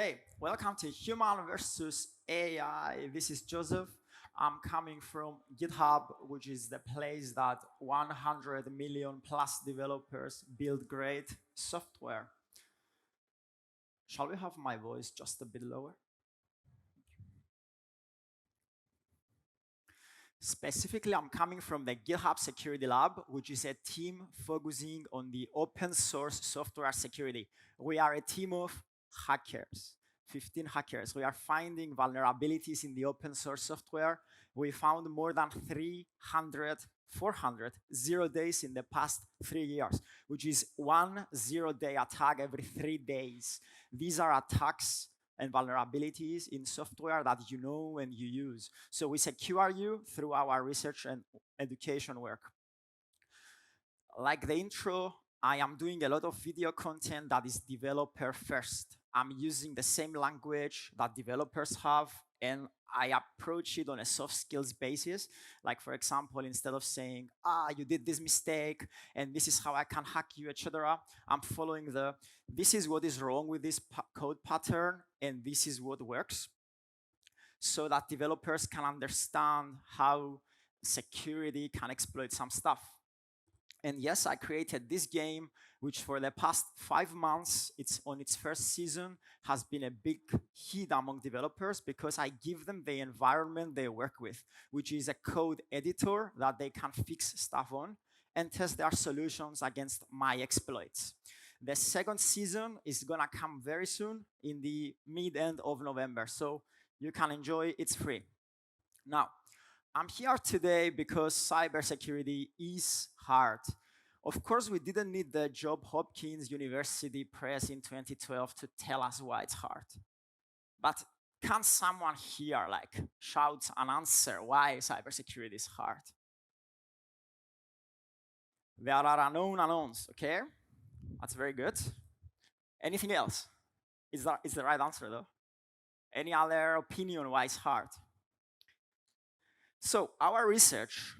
Okay, welcome to Human versus AI. This is Joseph. I'm coming from GitHub, which is the place that 100 million plus developers build great software. Shall we have my voice just a bit lower? Specifically, I'm coming from the GitHub Security Lab, which is a team focusing on the open source software security. We are a team of hackers, 15 hackers. We are finding vulnerabilities in the open source software. We found more than 300, 400 zero days in the past 3 years, which is one 0-day attack every 3 days. These are attacks and vulnerabilities in software that you know and you use. So we secure you through our research and education work. Like the intro, I am doing a lot of video content that is developer first. I'm using the same language that developers have, and I approach it on a soft skills basis. Like, for example, instead of saying, you did this mistake, and this is how I can hack you, etc., I'm following this is what is wrong with this code pattern, and this is what works, so that developers can understand how security can exploit some stuff. And yes, I created this game, which for the past 5 months, it's on its first season, has been a big hit among developers because I give them the environment they work with, which is a code editor that they can fix stuff on and test their solutions against my exploits. The second season is gonna come very soon in the mid-end of November, so you can enjoy, it's free. Now, I'm here today because cybersecurity is hard. Of course, we didn't need the Johns Hopkins University Press in 2012 to tell us why it's hard. But can someone here shout an answer why cybersecurity is hard? There are unknown unknowns, okay? That's very good. Anything else? Is the right answer though? Any other opinion why it's hard? So our research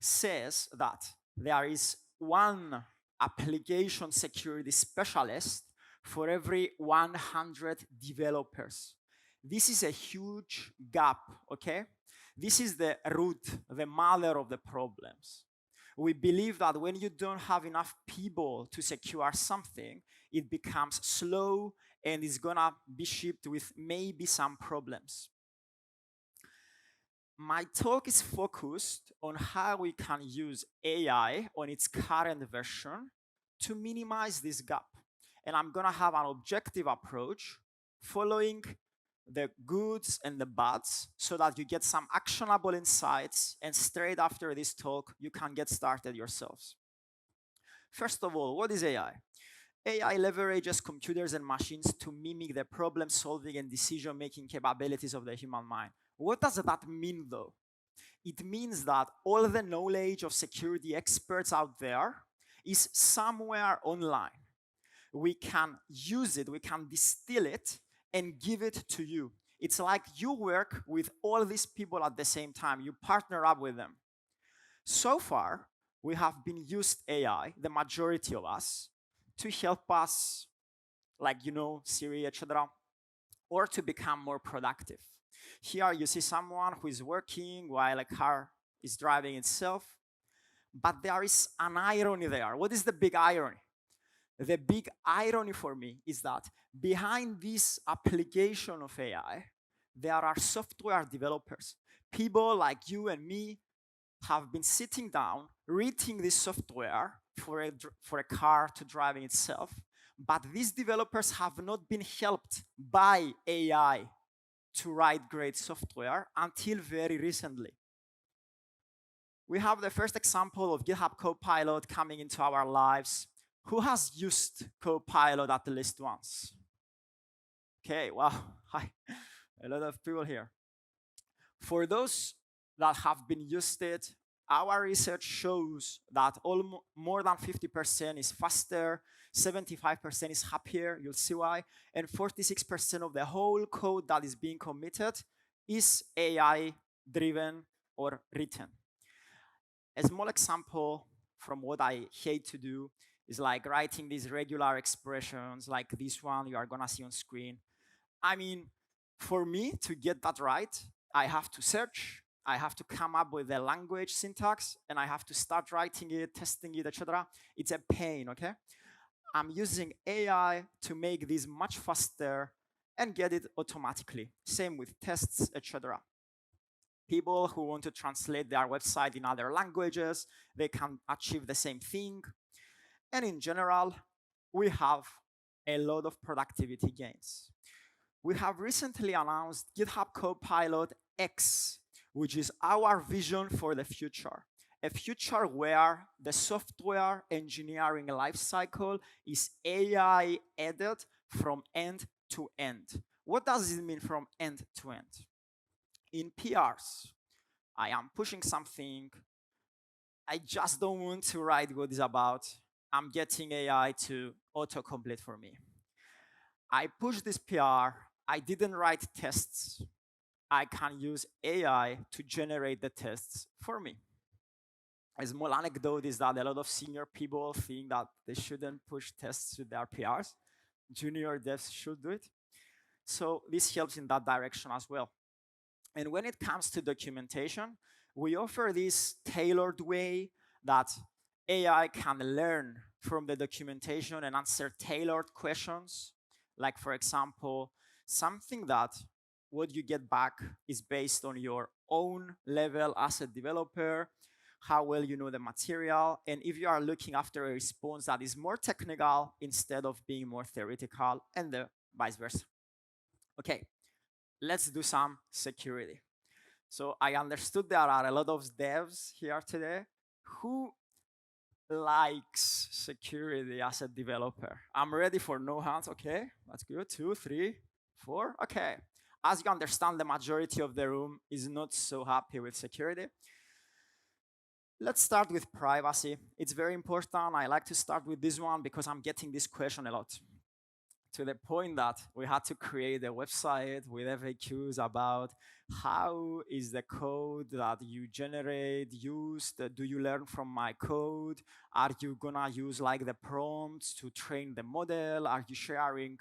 says that there is one application security specialist for every 100 developers. This is a huge gap, okay? This is the root, the mother of the problems. We believe that when you don't have enough people to secure something, it becomes slow and is gonna be shipped with maybe some problems. My talk is focused on how we can use AI on its current version to minimize this gap. And I'm gonna have an objective approach following the goods and the bads so that you get some actionable insights, and straight after this talk, you can get started yourselves. First of all, what is AI? AI leverages computers and machines to mimic the problem-solving and decision-making capabilities of the human mind. What does that mean, though? It means that all the knowledge of security experts out there is somewhere online. We can use it, we can distill it, and give it to you. It's like you work with all these people at the same time. You partner up with them. So far, we have been used AI, the majority of us, to help us, Siri, etc., or to become more productive. Here you see someone who is working while a car is driving itself, but there is an irony there. What is the big irony? The big irony for me is that behind this application of AI, there are software developers. People like you and me have been sitting down, reading this software for a car to driving itself, but these developers have not been helped by AI to write great software until very recently. We have the first example of GitHub Copilot coming into our lives. Who has used Copilot at least once? Okay, wow, hi, a lot of people here. For those that have been used it, our research shows that more than 50% is faster, 75% is happier, you'll see why, and 46% of the whole code that is being committed is AI-driven or written. A small example from what I hate to do is like writing these regular expressions like this one you are gonna see on screen. I mean, for me to get that right, I have to search, I have to come up with a language syntax, and I have to start writing it, testing it, etc. It's a pain, okay? I'm using AI to make this much faster and get it automatically. Same with tests, etc. People who want to translate their website in other languages, they can achieve the same thing. And in general, we have a lot of productivity gains. We have recently announced GitHub Copilot X, which is our vision for the future. A future where the software engineering lifecycle is AI aided from end to end. What does it mean from end to end? In PRs, I am pushing something, I just don't want to write what it's about. I'm getting AI to autocomplete for me. I push this PR, I didn't write tests. I can use AI to generate the tests for me. A small anecdote is that a lot of senior people think that they shouldn't push tests to their PRs. Junior devs should do it. So this helps in that direction as well. And when it comes to documentation, we offer this tailored way that AI can learn from the documentation and answer tailored questions. Like, for example, something that what you get back is based on your own level as a developer, how well you know the material, and if you are looking after a response that is more technical instead of being more theoretical, and the vice versa. Okay, let's do some security. So I understood there are a lot of devs here today. Who likes security as a developer? I'm ready for no hands. Okay, that's good. 2, 3, 4. Okay. As you understand, the majority of the room is not so happy with security. Let's start with privacy. It's very important. I like to start with this one because I'm getting this question a lot, to the point that we had to create a website with FAQs about how is the code that you generate used? Do you learn from my code? Are you gonna use like the prompts to train the model? Are you sharing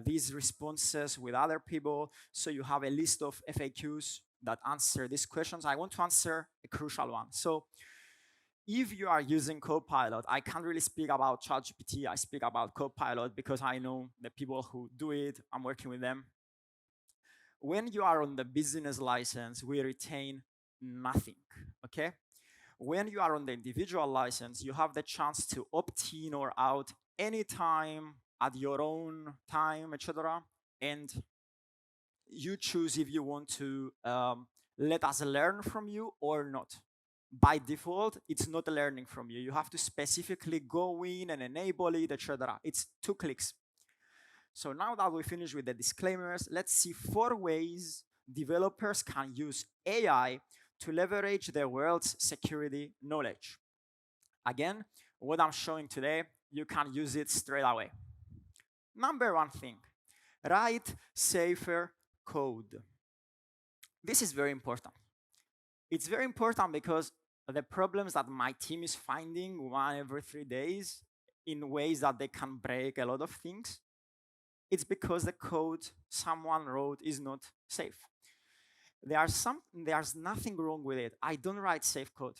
these responses with other people? So you have a list of FAQs that answer these questions. I want to answer a crucial one. So if you are using Copilot, I can't really speak about ChatGPT. I speak about Copilot because I know the people who do it. I'm working with them. When you are on the business license, we retain nothing, okay? When you are on the individual license, you have the chance to opt in or out anytime at your own time, etc. And you choose if you want to let us learn from you or not. By default, it's not learning from you. You have to specifically go in and enable it, etc. It's 2 clicks. So now that we finished with the disclaimers, let's see 4 ways developers can use AI to leverage their world's security knowledge. Again, what I'm showing today, you can use it straight away. Number 1 thing, write safer code. This is very important. It's very important because the problems that my team is finding 1 every 3 days in ways that they can break a lot of things, it's because the code someone wrote is not safe. There's nothing wrong with it. I don't write safe code.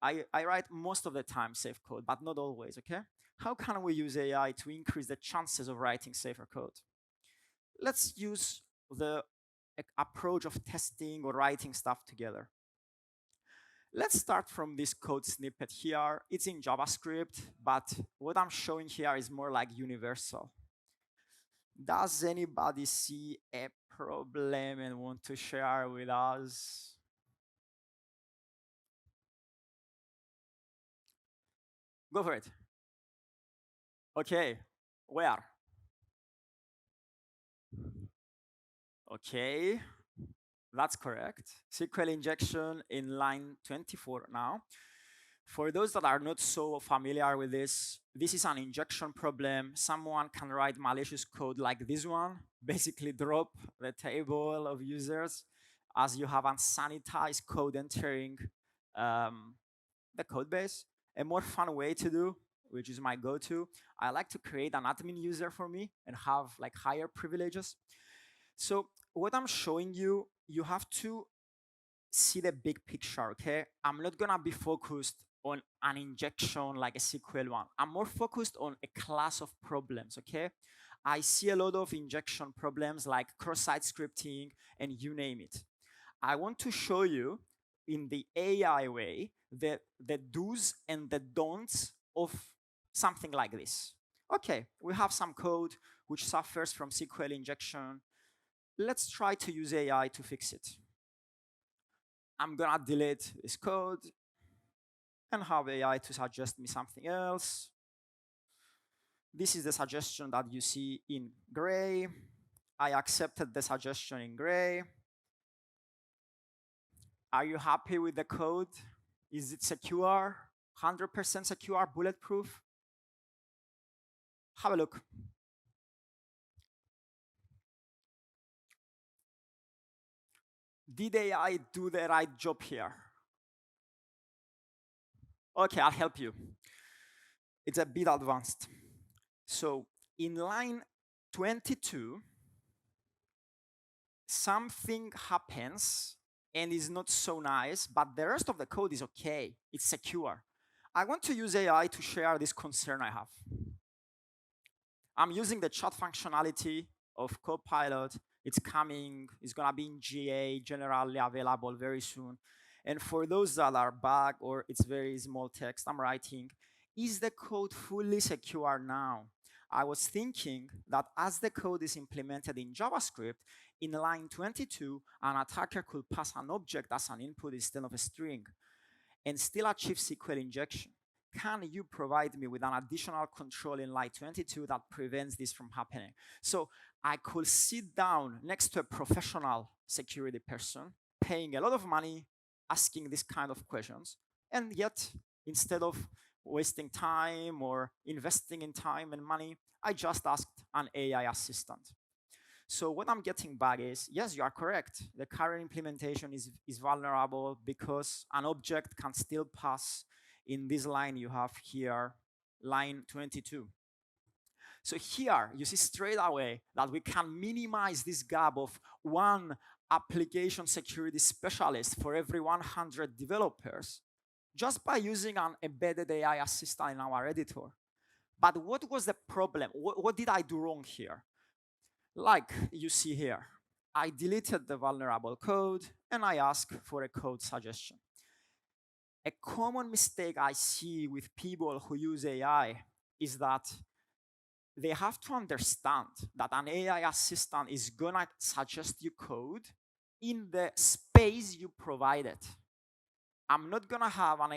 I write most of the time safe code, but not always, okay? How can we use AI to increase the chances of writing safer code? Let's use the approach of testing or writing stuff together. Let's start from this code snippet here. It's in JavaScript, but what I'm showing here is more like universal. Does anybody see a problem and want to share with us? Go for it. Okay, where? Okay, that's correct. SQL injection in line 24 now. For those that are not so familiar with this is an injection problem. Someone can write malicious code like this one, basically drop the table of users as you have unsanitized code entering the code base. A more fun way to do, which is my go-to, I like to create an admin user for me and have like higher privileges. So what I'm showing you, you have to see the big picture, okay? I'm not gonna be focused on an injection like a SQL one. I'm more focused on a class of problems, okay? I see a lot of injection problems like cross-site scripting and you name it. I want to show you in the AI way the do's and the don'ts of something like this. Okay, we have some code which suffers from SQL injection. Let's try to use AI to fix it. I'm gonna delete this code and have AI to suggest me something else. This is the suggestion that you see in gray. I accepted the suggestion in gray. Are you happy with the code? Is it secure? 100% secure, bulletproof? Have a look. Did AI do the right job here? Okay, I'll help you. It's a bit advanced. So in line 22, something happens and is not so nice, but the rest of the code is okay. It's secure. I want to use AI to share this concern I have. I'm using the chat functionality of Copilot. It's coming, it's gonna be in GA, generally available very soon. And for those that are bug or it's very small text, I'm writing, is the code fully secure now? I was thinking that as the code is implemented in JavaScript, in line 22, an attacker could pass an object as an input instead of a string and still achieve SQL injection. Can you provide me with an additional control in line 22 that prevents this from happening? So I could sit down next to a professional security person, paying a lot of money, asking this kind of questions, and yet instead of wasting time or investing in time and money, I just asked an AI assistant. So what I'm getting back is, yes, you are correct. The current implementation is vulnerable because an object can still pass in this line you have here, line 22. So here, you see straight away that we can minimize this gap of one application security specialist for every 100 developers just by using an embedded AI assistant in our editor. But what was the problem? What did I do wrong here? Like you see here, I deleted the vulnerable code and I asked for a code suggestion. A common mistake I see with people who use AI is that they have to understand that an AI assistant is gonna suggest you code in the space you provided. I'm not gonna have an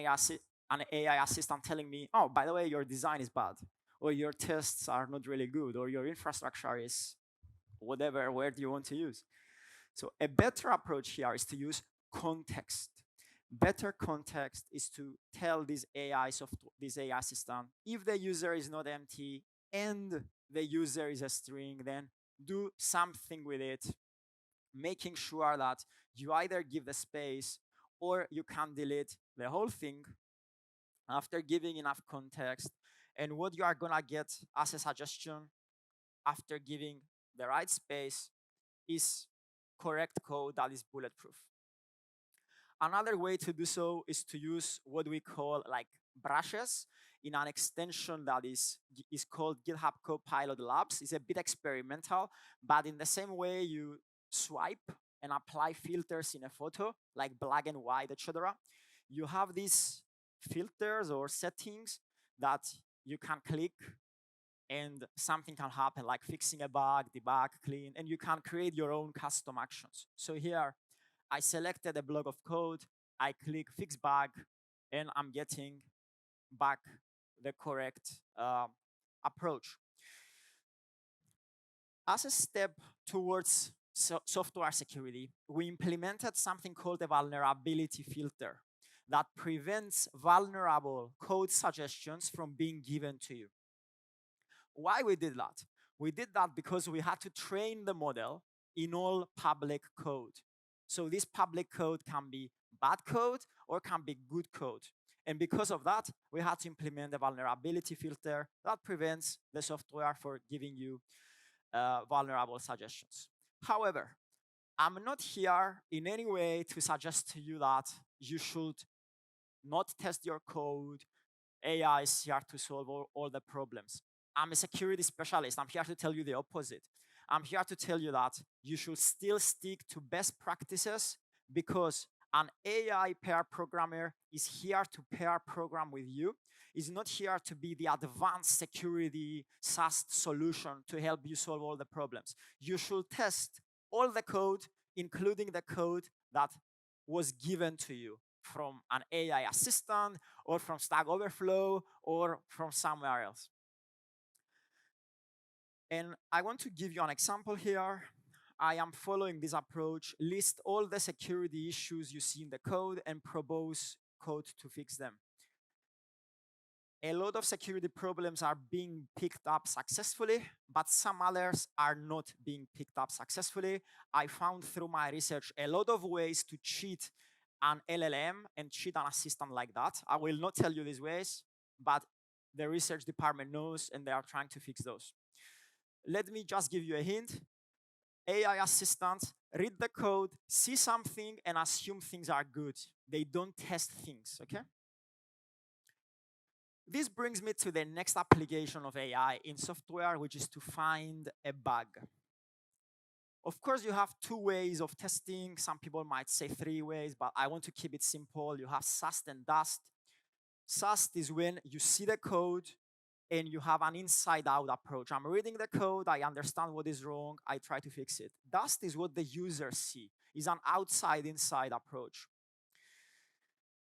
AI assistant telling me, oh, by the way, your design is bad, or your tests are not really good, or your infrastructure is whatever word you want to use. So a better approach here is to use context. Better context is to tell this this AI system, if the user is not empty and the user is a string, then do something with it, making sure that you either give the space or you can delete the whole thing after giving enough context. And what you are gonna get as a suggestion after giving the right space is correct code that is bulletproof. Another way to do so is to use what we call like brushes in an extension that is called GitHub Copilot Labs. It's a bit experimental, but in the same way you swipe and apply filters in a photo, like black and white, etc. You have these filters or settings that you can click and something can happen, like fixing a bug, debug, clean, and you can create your own custom actions. So here, I selected a block of code, I click fix bug, and I'm getting back the correct approach. As a step towards software security, we implemented something called a vulnerability filter that prevents vulnerable code suggestions from being given to you. Why we did that? We did that because we had to train the model in all public code. So this public code can be bad code or can be good code. And because of that, we had to implement a vulnerability filter that prevents the software for giving you vulnerable suggestions. However, I'm not here in any way to suggest to you that you should not test your code. AI is here to solve all the problems. I'm a security specialist. I'm here to tell you the opposite. I'm here to tell you that you should still stick to best practices, because an AI pair programmer is here to pair program with you. Is not here to be the advanced security SaaS solution to help you solve all the problems. You should test all the code, including the code that was given to you from an AI assistant or from Stack Overflow or from somewhere else. And I want to give you an example here. I am following this approach: list all the security issues you see in the code and propose code to fix them. A lot of security problems are being picked up successfully, but some others are not being picked up successfully. I found through my research a lot of ways to cheat an LLM and cheat an assistant like that. I will not tell you these ways, but the research department knows and they are trying to fix those. Let me just give you a hint. AI assistants read the code, see something, and assume things are good. They don't test things, okay? This brings me to the next application of AI in software, which is to find a bug. Of course, you have two ways of testing. Some people might say three ways, but I want to keep it simple. You have SAST and DUST. SAST is when you see the code and you have an inside-out approach. I'm reading the code, I understand what is wrong, I try to fix it. DUST is what the users see, is an outside-inside approach.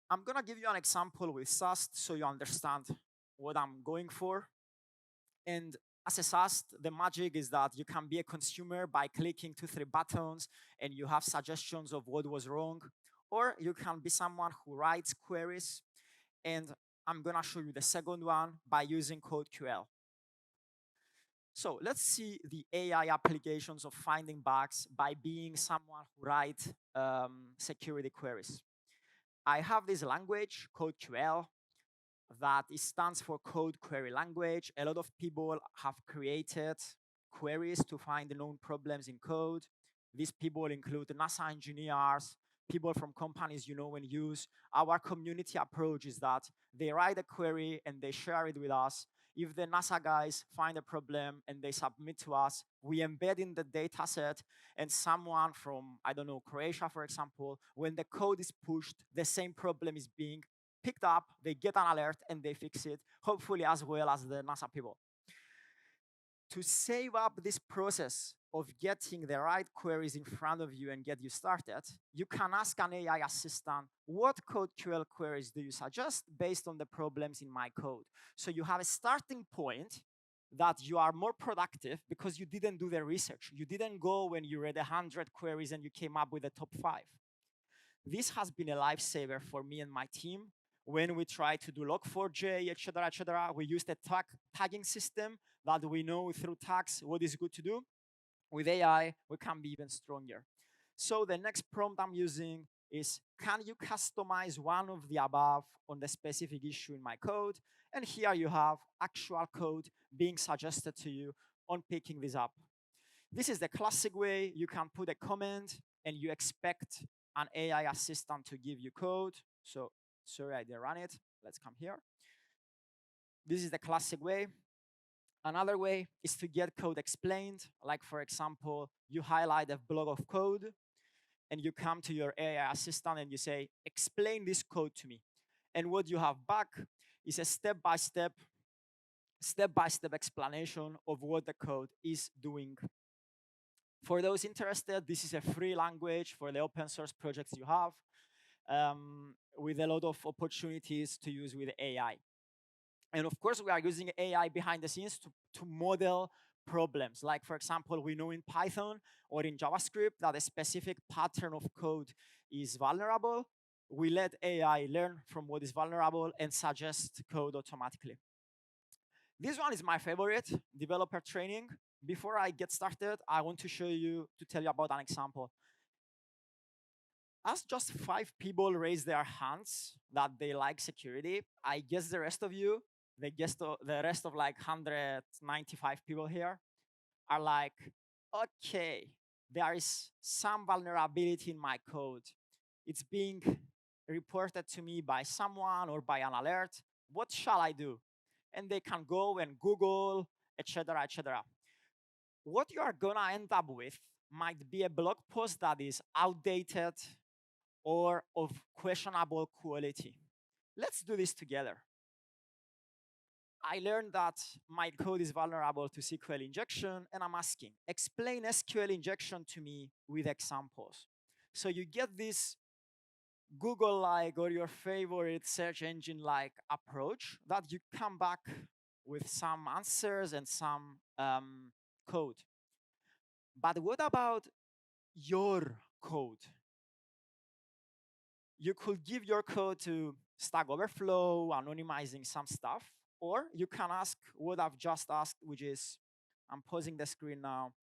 I'm gonna give you an example with SAST so you understand what I'm going for. And as a SAST, the magic is that you can be a consumer by clicking 2-3 buttons and you have suggestions of what was wrong. Or you can be someone who writes queries, and I'm gonna show you the second one by using CodeQL. So let's see the AI applications of finding bugs by being someone who writes security queries. I have this language, CodeQL, that stands for Code Query Language. A lot of people have created queries to find known problems in code. These people include NASA engineers, people from companies you know and use. Our community approach is that they write a query and they share it with us. If the NASA guys find a problem and they submit to us, we embed in the data set, and someone from, I don't know, Croatia, for example, when the code is pushed, the same problem is being picked up, they get an alert and they fix it, hopefully as well as the NASA people. To save up this process of getting the right queries in front of you and get you started, you can ask an AI assistant, what CodeQL queries do you suggest based on the problems in my code? So you have a starting point that you are more productive because you didn't do the research. You didn't go when you read 100 queries and you came up with the top 5. This has been a lifesaver for me and my team. When we try to do log4j, etc., we use the tagging system that we know through tags what is good to do. With AI, we can be even stronger. So the next prompt I'm using is, can you customize one of the above on the specific issue in my code? And here you have actual code being suggested to you on picking this up. This is the classic way. You can put a comment and you expect an AI assistant to give you code. So sorry, I didn't run it. Let's come here. This is the classic way. Another way is to get code explained. Like, for example, you highlight a block of code and you come to your AI assistant and you say, explain this code to me. And what you have back is a step-by-step explanation of what the code is doing. For those interested, this is a free language for the open source projects you have, with a lot of opportunities to use with AI. And of course, we are using AI behind the scenes to model problems. Like, for example, we know in Python or in JavaScript that a specific pattern of code is vulnerable. We let AI learn from what is vulnerable and suggest code automatically. This one is my favorite, developer training. Before I get started, I want to tell you about an example. As just 5 people raise their hands that they like security, I guess the rest of you, the rest of like 195 people here are like, okay, there is some vulnerability in my code. It's being reported to me by someone or by an alert. What shall I do? And they can go and Google, etc., etc. What you are gonna end up with might be a blog post that is outdated or of questionable quality. Let's do this together. I learned that my code is vulnerable to SQL injection, and I'm asking, explain SQL injection to me with examples. So you get this Google-like or your favorite search engine-like approach that you come back with some answers and some code. But what about your code? You could give your code to Stack Overflow, anonymizing some stuff, or you can ask what I've just asked, which is, I'm pausing the screen now.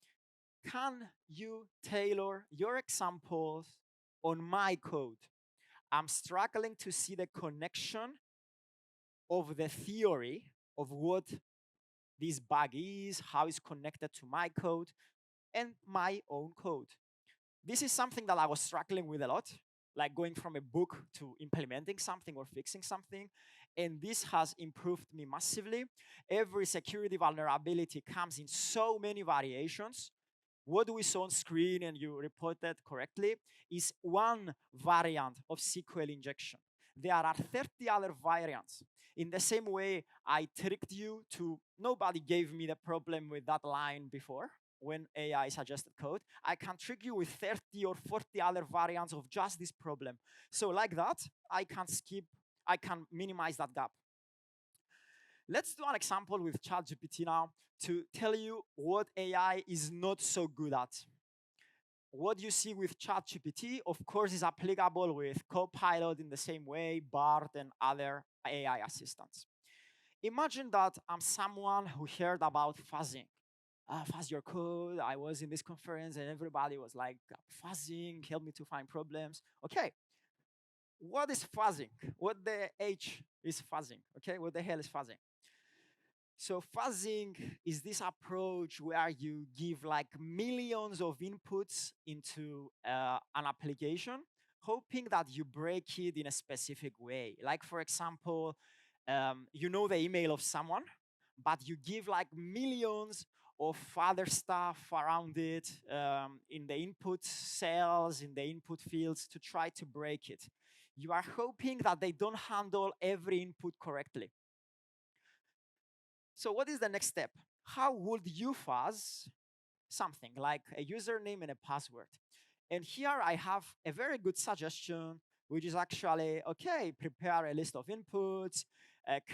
Can you tailor your examples on my code? I'm struggling to see the connection of the theory of what this bug is, how it's connected to my code, and my own code. This is something that I was struggling with a lot, like going from a book to implementing something or fixing something. And this has improved me massively. Every security vulnerability comes in so many variations. What we saw on screen, and you reported correctly, is one variant of SQL injection. There are 30 other variants. In the same way, I tricked you to, nobody gave me the problem with that line before when AI suggested code. I can trick you with 30 or 40 other variants of just this problem. So like that, I can minimize that gap. Let's do an example with ChatGPT now to tell you what AI is not so good at. What you see with ChatGPT, of course, is applicable with Copilot in the same way, Bard and other AI assistants. Imagine that I'm someone who heard about fuzzing. Fuzz your code. I was in this conference and everybody was like, fuzzing, help me to find problems. Okay, what is fuzzing? What the H is fuzzing? Okay, what the hell is fuzzing? So fuzzing is this approach where you give like millions of inputs into an application, hoping that you break it in a specific way. Like for example, you know the email of someone, but you give like millions of other stuff around it in the input cells, in the input fields to try to break it. You are hoping that they don't handle every input correctly. So what is the next step? How would you fuzz something like a username and a password? And here I have a very good suggestion, which is actually, okay, prepare a list of inputs,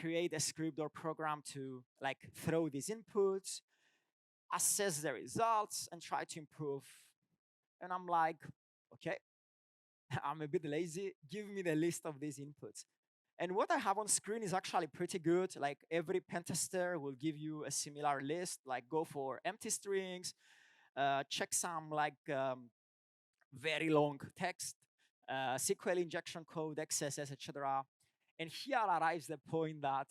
create a script or program to like throw these inputs, assess the results, and try to improve. And I'm like, okay, I'm a bit lazy. Give me the list of these inputs. And what I have on screen is actually pretty good. Like every pen tester will give you a similar list, like go for empty strings, check some like very long text, SQL injection code, XSS, etc. And here arrives the point that,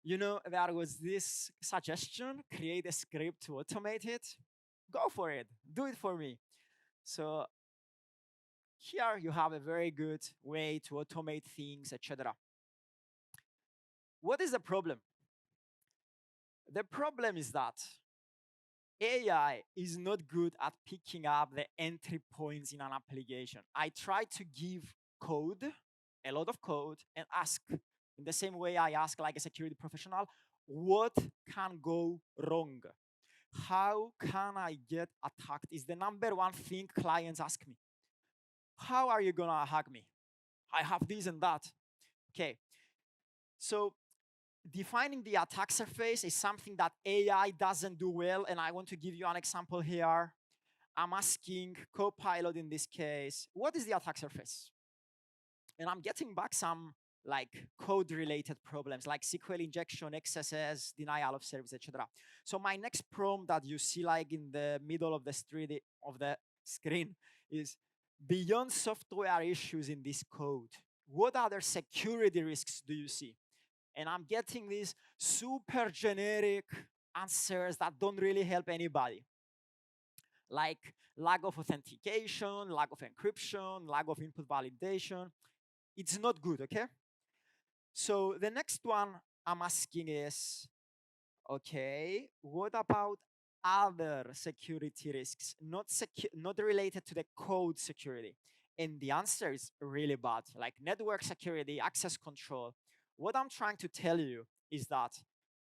you know, there was this suggestion, create a script to automate it. Go for it, do it for me. So here you have a very good way to automate things, etc. What is the problem? The problem is that AI is not good at picking up the entry points in an application. I try to give code, a lot of code, and ask, in the same way I ask like a security professional, what can go wrong? How can I get attacked? Is the number one thing clients ask me. How are you gonna hack me? I have this and that. Okay, so defining the attack surface is something that AI doesn't do well, and I want to give you an example here. I'm asking Copilot in this case, what is the attack surface? And I'm getting back some like code-related problems like SQL injection, XSS, denial of service, etc. So my next prompt that you see like in the middle of the screen is, beyond software issues in this code, what other security risks do you see? And I'm getting these super generic answers that don't really help anybody. like lack of authentication, lack of encryption, lack of input validation. It's not good, okay? So the next one I'm asking is, okay, what about other security risks, not related to the code security? And the answer is really bad, like network security, access control. What I'm trying to tell you is that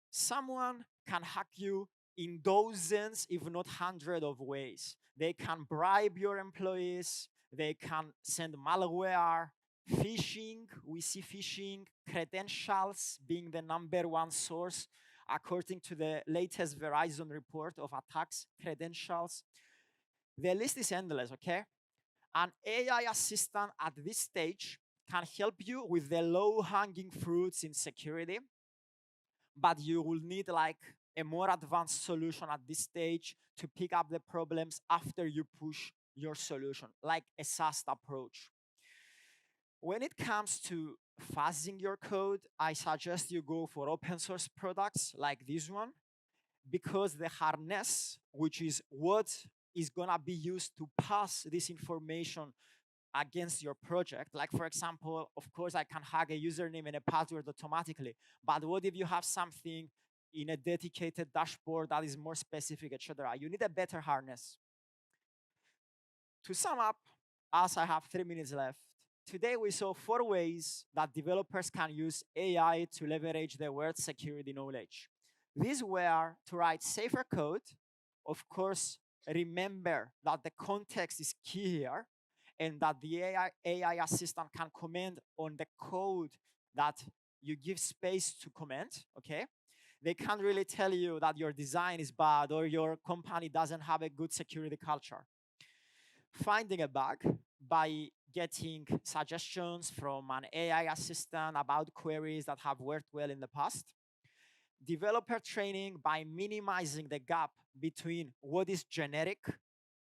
someone can hack you in dozens, if not hundreds of ways. They can bribe your employees, they can send malware, phishing. We see phishing, credentials being the #1 source, according to the latest Verizon report of attacks, credentials. The list is endless, okay? An AI assistant at this stage can help you with the low-hanging fruits in security, but you will need like a more advanced solution at this stage to pick up the problems after you push your solution, like a SaaS approach. When it comes to fuzzing your code, I suggest you go for open source products like this one, because the harness, which is what is gonna be used to pass this information against your project. Like for example, of course, I can hack a username and a password automatically. But what if you have something in a dedicated dashboard that is more specific, etc.? You need a better harness. To sum up, as I have 3 minutes left, today we saw 4 ways that developers can use AI to leverage their word security knowledge. These were to write safer code. Of course, remember that the context is key here, and that the AI assistant can comment on the code that you give space to comment, okay? They can't really tell you that your design is bad or your company doesn't have a good security culture. Finding a bug by getting suggestions from an AI assistant about queries that have worked well in the past. Developer training by minimizing the gap between what is generic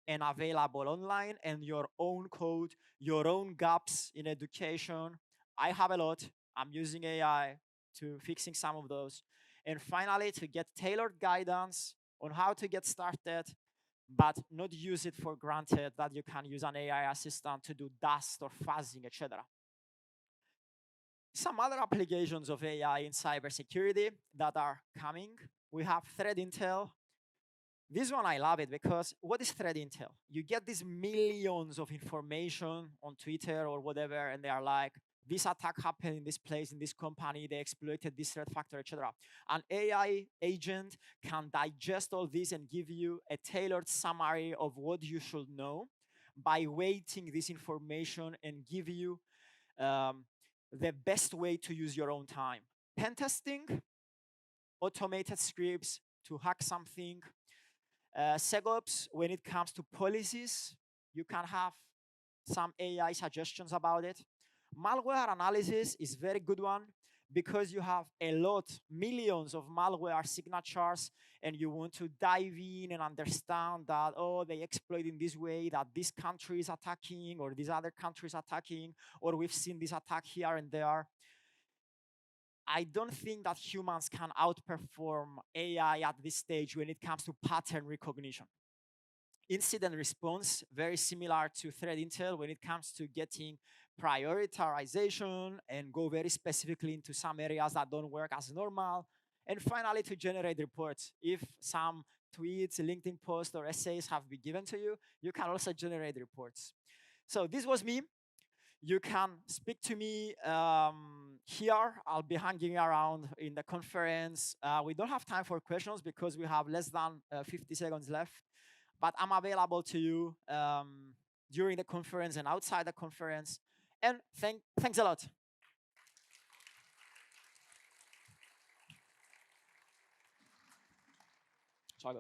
and available online and your own code, your own gaps in education. I have a lot. I'm using AI to fixing some of those. And finally, to get tailored guidance on how to get started, but not use it for granted that you can use an AI assistant to do dust or fuzzing, etc. Some other applications of AI in cybersecurity that are coming. We have threat intel. This one I love it because what is threat intel? You get these millions of information on Twitter or whatever, and they are like, this attack happened in this place, in this company, they exploited this threat factor, etc. An AI agent can digest all this and give you a tailored summary of what you should know by weighting this information and give you um, the best way to use your own time. Pen testing, automated scripts to hack something. SecOps, when it comes to policies, you can have some AI suggestions about it. Malware analysis is very good one because you have a lot, millions of malware signatures, and you want to dive in and understand that, oh, they exploit in this way, that this country is attacking, or this other country is attacking, or we've seen this attack here and there. I don't think that humans can outperform AI at this stage when it comes to pattern recognition. Incident response, very similar to threat intel when it comes to getting prioritization and go very specifically into some areas that don't work as normal. And finally, to generate reports. If some tweets, LinkedIn posts, or essays have been given to you, you can also generate reports. So this was me. You can speak to me here. I'll be hanging around in the conference. We don't have time for questions because we have less than 50 seconds left, but I'm available to you during the conference and outside the conference. And thanks a lot. Sorry,